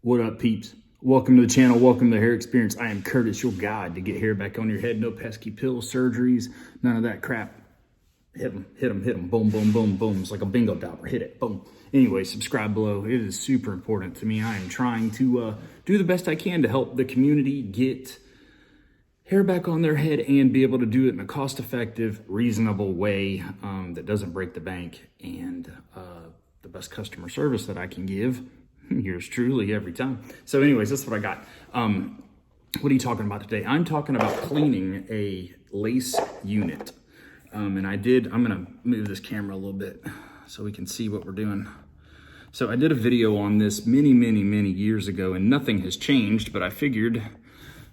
What up, peeps? Welcome to the channel. Welcome to the Hair Experience. I am Curtis, your guide to get hair back on your head. No pesky pills, surgeries, none of that crap. Hit them, hit them, hit them. Boom, boom, boom, boom. It's like a bingo dopper. Hit it. Boom. Anyway, subscribe below. It is super important to me. I am trying to do the best I can to help the community get hair back on their head and be able to do it in a cost-effective, reasonable way that doesn't break the bank, and the best customer service that I can give. Yours truly every time. So anyways, that's what I got. What are you talking about today? I'm talking about cleaning a lace unit. I'm gonna move this camera a little bit so we can see what we're doing. So I did a video on this many years ago and nothing has changed, but I figured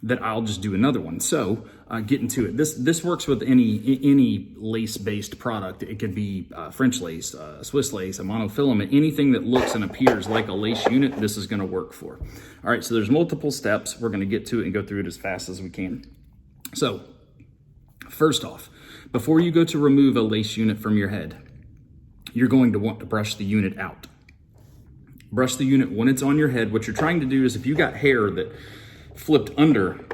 that I'll just do another one. So get into it. This works with any lace-based product. It could be French lace, Swiss lace, a monofilament, anything that looks and appears like a lace unit, this is gonna work for. All right, so there's multiple steps. We're gonna get to it and go through it as fast as we can. So first off, before you go to remove a lace unit from your head, you're going to want to brush the unit out. Brush the unit when it's on your head. What you're trying to do is, if you got hair that flipped under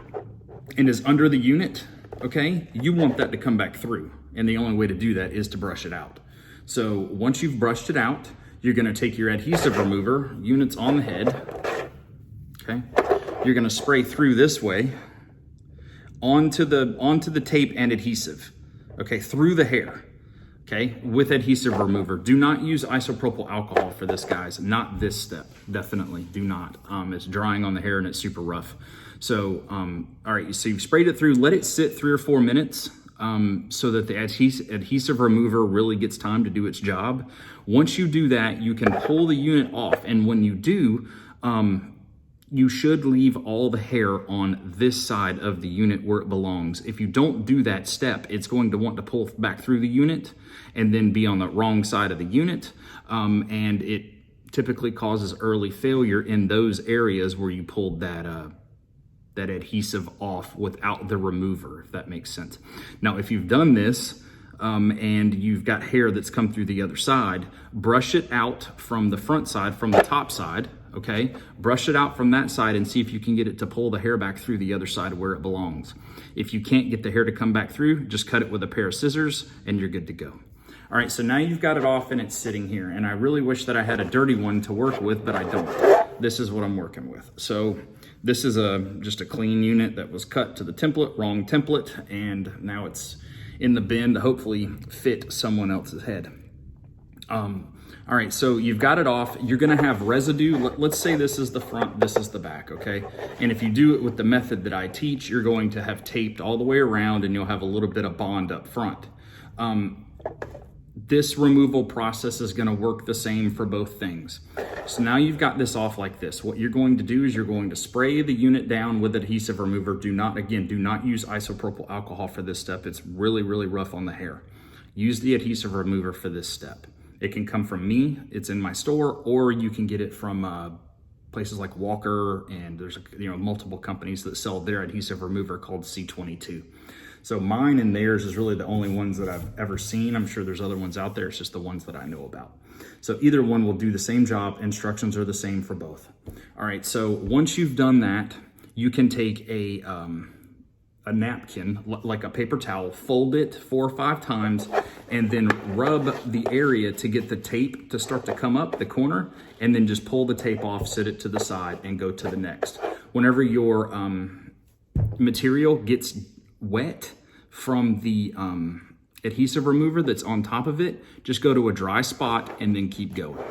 and is under the unit, okay, you want that to come back through. And the only way to do that is to brush it out. So once you've brushed it out, you're gonna take your adhesive remover, units on the head, okay? You're gonna spray through this way onto the tape and adhesive, okay, through the hair, okay, with adhesive remover. Do not use isopropyl alcohol for this, guys. Not this step, definitely do not. It's drying on the hair and it's super rough. So, all right, so you've sprayed it through, let it sit 3 or 4 minutes so that the adhesive remover really gets time to do its job. Once you do that, you can pull the unit off. And when you do, you should leave all the hair on this side of the unit where it belongs. If you don't do that step, it's going to want to pull back through the unit and then be on the wrong side of the unit. And it typically causes early failure in those areas where you pulled that adhesive off without the remover, if that makes sense. Now, if you've done this and you've got hair that's come through the other side, brush it out from the front side, from the top side, okay? Brush it out from that side and see if you can get it to pull the hair back through the other side where it belongs. If you can't get the hair to come back through, just cut it with a pair of scissors and you're good to go. All right, so now you've got it off and it's sitting here, and I really wish that I had a dirty one to work with, but I don't. This is what I'm working with. So this is just a clean unit that was cut to the template, wrong template, and now it's in the bin to hopefully fit someone else's head. All right, so you've got it off. You're gonna have residue. Let's say this is the front, this is the back, okay? And if you do it with the method that I teach, you're going to have taped all the way around and you'll have a little bit of bond up front. This removal process is gonna work the same for both things. So now you've got this off like this. What you're going to do is you're going to spray the unit down with adhesive remover. Do not use isopropyl alcohol for this step. It's really rough on the hair. Use the adhesive remover for this step. It can come from me, it's in my store, or you can get it from places like Walker, and there's multiple companies that sell their adhesive remover called C22. So mine and theirs is really the only ones that I've ever seen. I'm sure there's other ones out there, it's just the ones that I know about. So either one will do the same job. Instructions are the same for both. All right, so once you've done that, you can take a napkin, like a paper towel, fold it 4 or 5 times, and then rub the area to get the tape to start to come up the corner, and then just pull the tape off, sit it to the side, and go to the next. Whenever your material gets wet from the adhesive remover that's on top of it, just go to a dry spot and then keep going.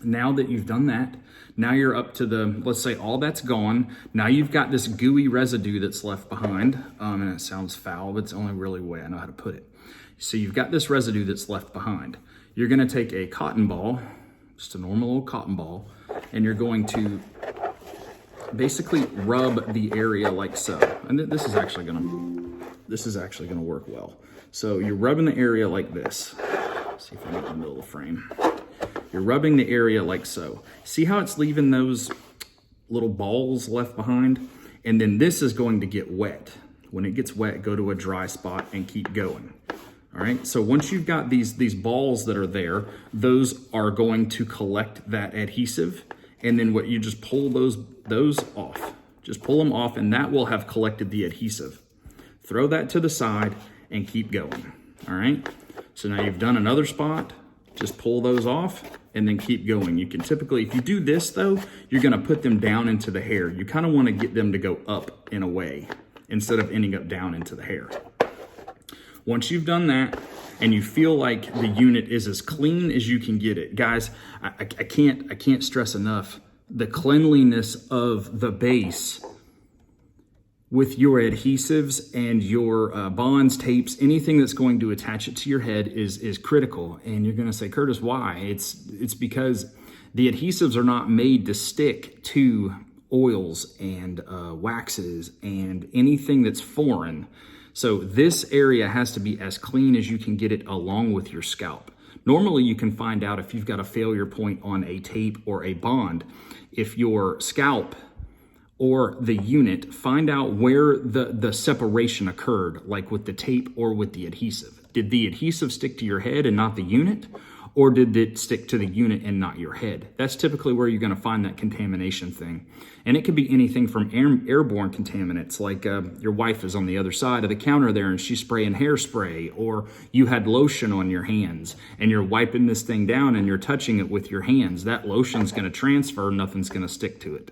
Now that you've done that, now you're up to let's say all that's gone. Now you've got this gooey residue that's left behind, and it sounds foul, but it's the only really way I know how to put it. So you've got this residue that's left behind. You're gonna take a cotton ball, just a normal old cotton ball, and you're going to basically rub the area like so. And this is actually gonna work well. So you're rubbing the area like this. Let's see if I get in the middle of the frame. You're rubbing the area like so. See how it's leaving those little balls left behind? And then this is going to get wet. When it gets wet, go to a dry spot and keep going. All right, so once you've got these balls that are there, those are going to collect that adhesive And then what you just pull those off. Just pull them off, and that will have collected the adhesive. Throw that to the side and keep going. All right. So now you've done another spot. Just pull those off and then keep going. You can typically, if you do this though, you're going to put them down into the hair. You kind of want to get them to go up in a way instead of ending up down into the hair. Once you've done that and you feel like the unit is as clean as you can get it, guys, I can't stress enough the cleanliness of the base with your adhesives and your bonds, tapes, anything that's going to attach it to your head is critical. And you're gonna say, Curtis, why? It's because the adhesives are not made to stick to oils and waxes and anything that's foreign. So this area has to be as clean as you can get it along with your scalp. Normally you can find out if you've got a failure point on a tape or a bond. If your scalp or the unit, find out where the separation occurred, like with the tape or with the adhesive. Did the adhesive stick to your head and not the unit? Or did it stick to the unit and not your head? That's typically where you're gonna find that contamination thing. And it could be anything from airborne contaminants, like your wife is on the other side of the counter there and she's spraying hairspray, or you had lotion on your hands and you're wiping this thing down and you're touching it with your hands. That lotion's gonna transfer, nothing's gonna stick to it.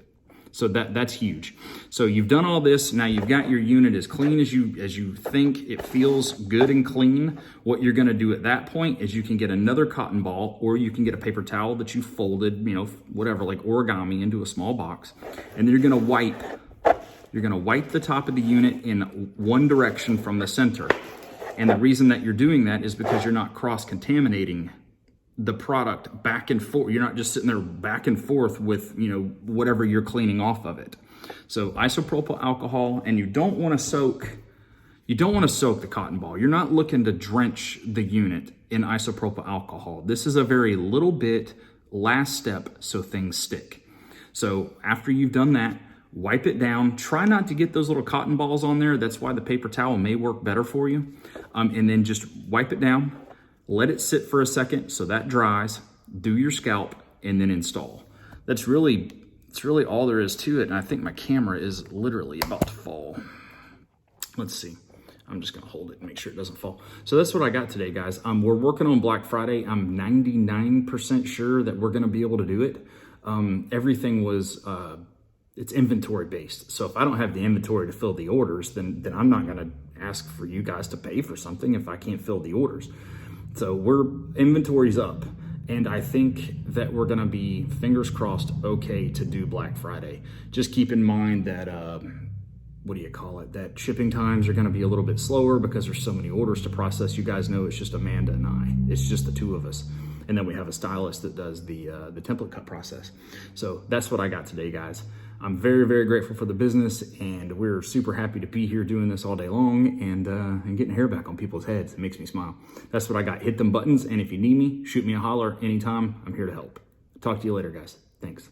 So that's huge. So you've done all this. Now you've got your unit as clean as you think. It feels good and clean. What you're going to do at that point is you can get another cotton ball, or you can get a paper towel that you folded, whatever, like origami, into a small box. And then you're going to wipe. You're going to wipe the top of the unit in one direction from the center. And the reason that you're doing that is because you're not cross-contaminating the product back and forth. You're not just sitting there back and forth with, whatever you're cleaning off of it. So isopropyl alcohol, and you don't want to soak the cotton ball. You're not looking to drench the unit in isopropyl alcohol. This is a very little bit last step so things stick. So after you've done that, wipe it down. Try not to get those little cotton balls on there. That's why the paper towel may work better for you. And then just wipe it down. Let it sit for a second so that dries, do your scalp, and then install. It's really all there is to it. And I think my camera is literally about to fall. Let's see. I'm just gonna hold it and make sure it doesn't fall. So that's what I got today, guys. We're working on Black Friday. I'm 99% sure that we're gonna be able to do it. Everything was, it's inventory based. So if I don't have the inventory to fill the orders, then I'm not gonna ask for you guys to pay for something if I can't fill the orders. So inventory's up, and I think that we're gonna be, fingers crossed, okay to do Black Friday. Just keep in mind that, that shipping times are gonna be a little bit slower because there's so many orders to process. You guys know it's just Amanda and I. It's just the two of us. And then we have a stylist that does the template cut process. So that's what I got today, guys. I'm very, very grateful for the business, and we're super happy to be here doing this all day long and getting hair back on people's heads. It makes me smile. That's what I got. Hit them buttons, and if you need me, shoot me a holler anytime. I'm here to help. Talk to you later, guys. Thanks.